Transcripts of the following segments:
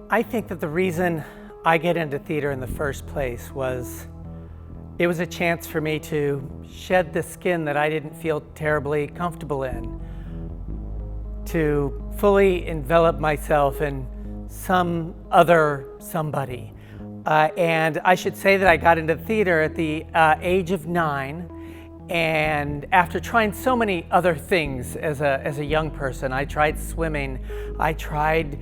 I think that the reason I get into theater in the first place was it was a chance for me to shed the skin that I didn't feel terribly comfortable in, to fully envelop myself in some other somebody. And I should say that I got into theater at the age of 9, and after trying so many other things as a young person. I tried swimming, I tried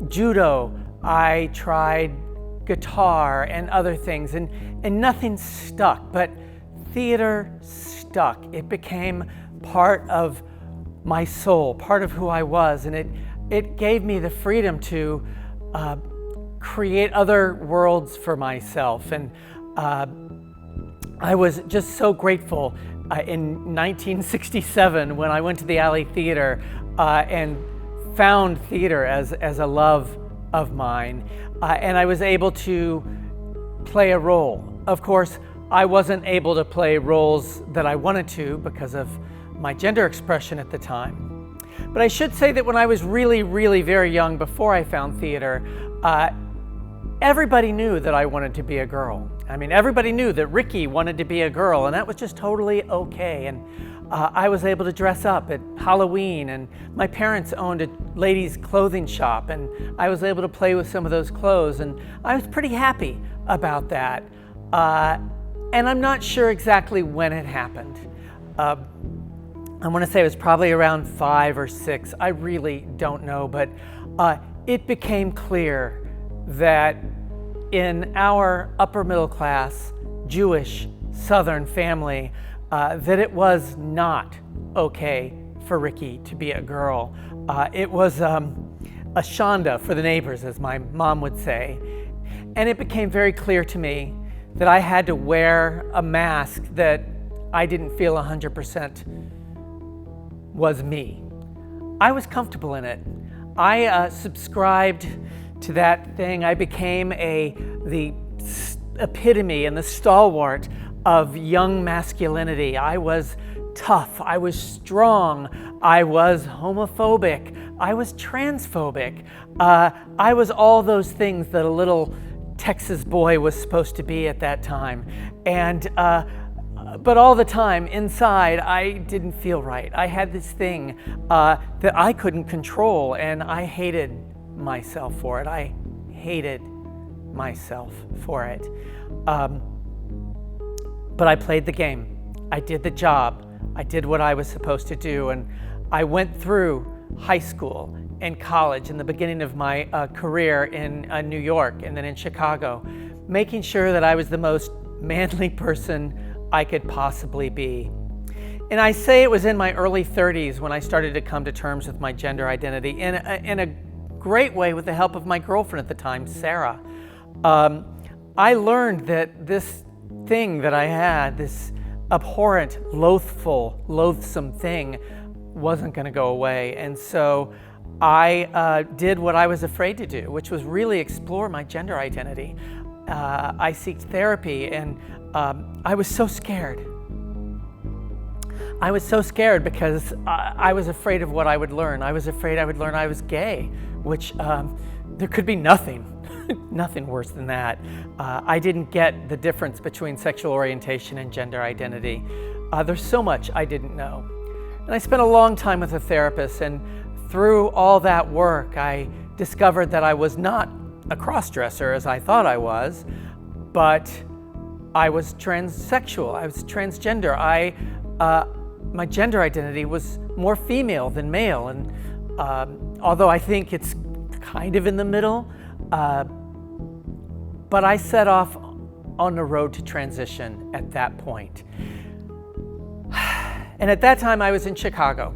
judo, I tried guitar and other things, and nothing stuck, but theater stuck. It became part of my soul, part of who I was, and it gave me the freedom to create other worlds for myself. And I was just so grateful in 1967 when I went to the Alley Theater and found theater as a love of mine, and I was able to play a role. Of course, I wasn't able to play roles that I wanted to because of my gender expression at the time. But I should say that when I was really, really very young, before I found theater, everybody knew that I wanted to be a girl. I mean, everybody knew that Ricky wanted to be a girl, and that was just totally okay. And I was able to dress up at Halloween, and my parents owned a ladies' clothing shop, and I was able to play with some of those clothes, and I was pretty happy about that. And I'm not sure exactly when it happened. I want to say it was probably around 5 or 6. I really don't know, but it became clear that in our upper middle class, Jewish, Southern family, that it was not okay for Ricky to be a girl. It was a shanda for the neighbors, as my mom would say. And it became very clear to me that I had to wear a mask that I didn't feel 100% was me. I was comfortable in it. I subscribed to that thing. I became the epitome and the stalwart of young masculinity. I was tough, I was strong, I was homophobic, I was transphobic. I was all those things that a little Texas boy was supposed to be at that time. And but all the time inside, I didn't feel right. I had this thing that I couldn't control, and I hated myself for it. I hated myself for it. But I played the game. I did the job. I did what I was supposed to do, and I went through high school and college and the beginning of my career in New York and then in Chicago, making sure that I was the most manly person I could possibly be. And I say it was in my early 30s when I started to come to terms with my gender identity in a great way with the help of my girlfriend at the time, Sarah. I learned that this thing that I had, this abhorrent, loathsome thing, wasn't going to go away. And so I did what I was afraid to do, which was really explore my gender identity. I sought therapy, and I was so scared. I was so scared because I was afraid of what I would learn. I was afraid I would learn I was gay, which there could be nothing worse than that. I didn't get the difference between sexual orientation and gender identity. There's so much I didn't know. And I spent a long time with a therapist, and through all that work, I discovered that I was not a cross-dresser as I thought I was, but I was transsexual, I was transgender. My gender identity was more female than male, and although I think it's kind of in the middle, but I set off on the road to transition at that point. And at that time I was in Chicago.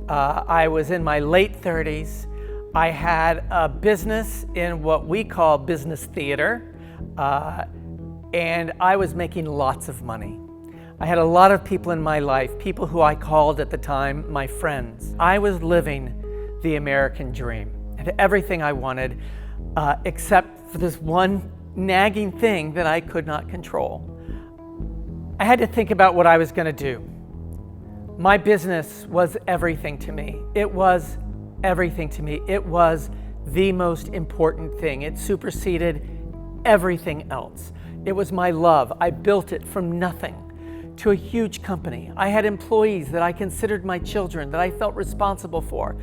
I was in my late 30s. I had a business in what we call business theater, and I was making lots of money. I had a lot of people in my life, people who I called at the time my friends. I was living the American dream. I had everything I wanted, except for this one nagging thing that I could not control. I had to think about what I was going to do. My business was everything to me. It was everything to me. It was the most important thing. It superseded everything else. It was my love. I built it from nothing to a huge company. I had employees that I considered my children, that I felt responsible for.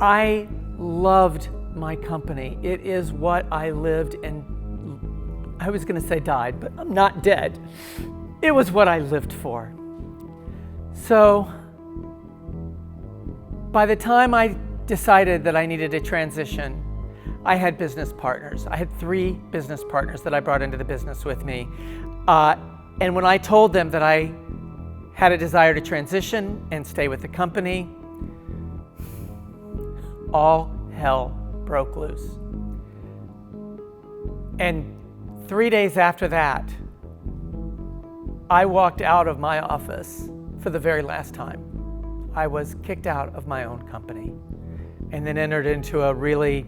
I loved my company. It is what I lived and I was going to say died, but I'm not dead. It was what I lived for. So by the time I decided that I needed a transition, I had business partners. I had 3 business partners that I brought into the business with me. And when I told them that I had a desire to transition and stay with the company, all hell broke loose. And 3 days after that, I walked out of my office for the very last time. I was kicked out of my own company and then entered into a really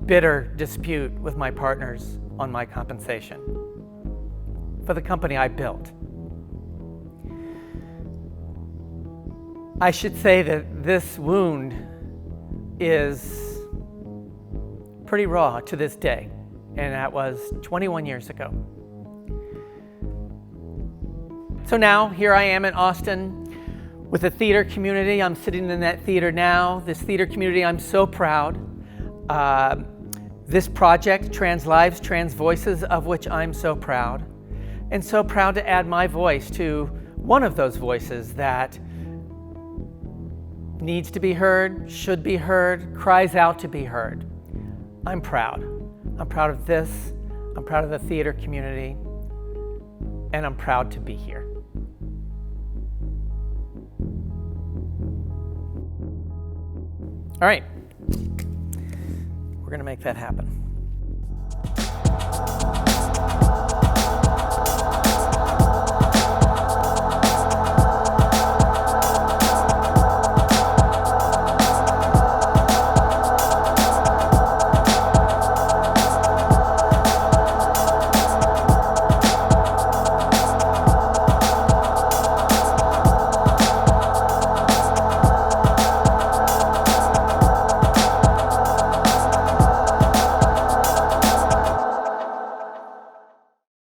bitter dispute with my partners on my compensation for the company I built. I should say that this wound is pretty raw to this day, and that was 21 years ago. So now, here I am in Austin with a theater community. I'm sitting in that theater now. This theater community, I'm so proud. This project, Trans Lives, Trans Voices, of which I'm so proud. And so proud to add my voice to one of those voices that needs to be heard, should be heard, cries out to be heard. I'm proud. I'm proud of this. I'm proud of the theater community. And I'm proud to be here. All right. We're going to make that happen.